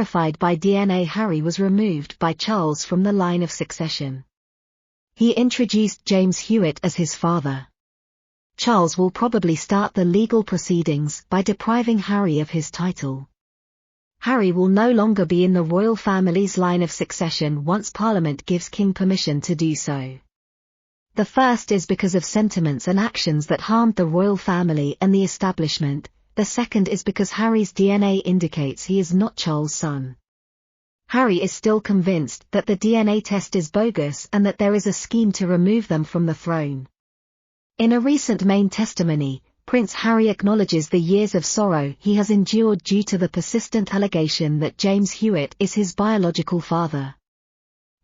verified by DNA. Harry was removed by Charles from the line of succession. He introduced James Hewitt as his father. Charles will probably start the legal proceedings by depriving Harry of his title. Harry will no longer be in the royal family's line of succession once Parliament gives King permission to do so. The first is because of sentiments and actions that harmed the royal family and the establishment. The second is because Harry's DNA indicates he is not Charles' son. Harry is still convinced that the DNA test is bogus and that there is a scheme to remove them from the throne. In a recent main testimony, Prince Harry acknowledges the years of sorrow he has endured due to the persistent allegation that James Hewitt is his biological father.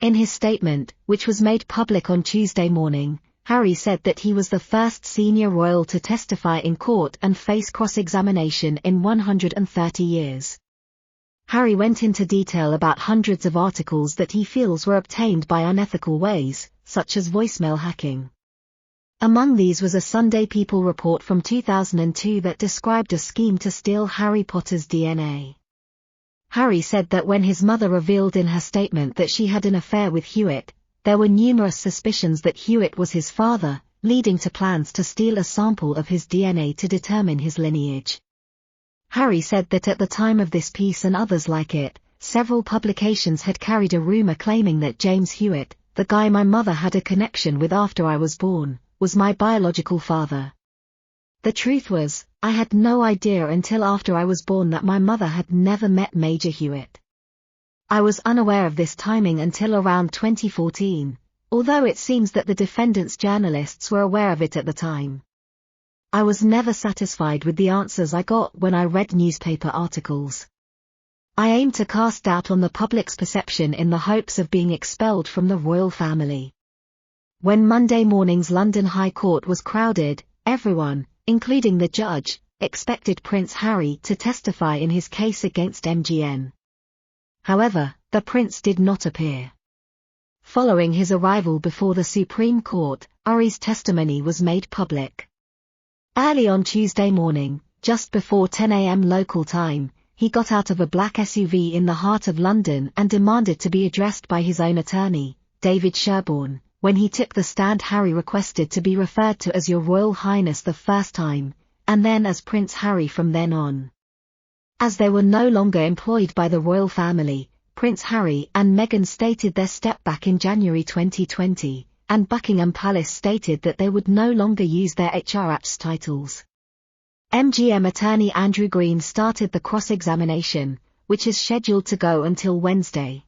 In his statement, which was made public on Tuesday morning, Harry said that he was the first senior royal to testify in court and face cross-examination in 130 years. Harry went into detail about hundreds of articles that he feels were obtained by unethical ways, such as voicemail hacking. Among these was a Sunday People report from 2002 that described a scheme to steal Harry Potter's DNA. Harry said that when his mother revealed in her statement that she had an affair with Hewitt, there were numerous suspicions that Hewitt was his father, leading to plans to steal a sample of his DNA to determine his lineage. Harry said that at the time of this piece and others like it, several publications had carried a rumor claiming that James Hewitt, the guy my mother had a connection with after I was born, was my biological father. The truth was, I had no idea until after I was born that my mother had never met Major Hewitt. I was unaware of this timing until around 2014, although it seems that the defendant's journalists were aware of it at the time. I was never satisfied with the answers I got when I read newspaper articles. I aimed to cast doubt on the public's perception in the hopes of being expelled from the royal family. When Monday morning's London High Court was crowded, everyone, including the judge, expected Prince Harry to testify in his case against MGN. However, the prince did not appear. Following his arrival before the Supreme Court, Harry's testimony was made public. Early on Tuesday morning, just before 10 a.m. local time, he got out of a black SUV in the heart of London and demanded to be addressed by his own attorney, David Sherborne. When he took the stand, Harry requested to be referred to as Your Royal Highness the first time, and then as Prince Harry from then on. As they were no longer employed by the royal family, Prince Harry and Meghan stated their step back in January 2020, and Buckingham Palace stated that they would no longer use their HRH titles. MGM attorney Andrew Green started the cross-examination, which is scheduled to go until Wednesday.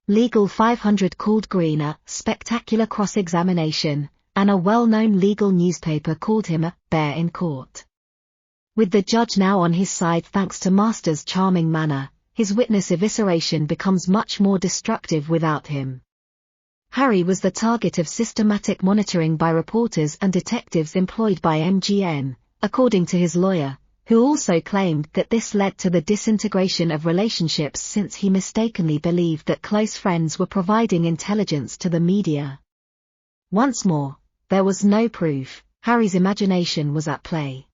Legal 500 called Green a spectacular cross-examination, and a well-known legal newspaper called him a bear in court. With the judge now on his side thanks to Master's charming manner, his witness evisceration becomes much more destructive without him. Harry was the target of systematic monitoring by reporters and detectives employed by MGN, according to his lawyer, who also claimed that this led to the disintegration of relationships since he mistakenly believed that close friends were providing intelligence to the media. Once more, there was no proof. Harry's imagination was at play.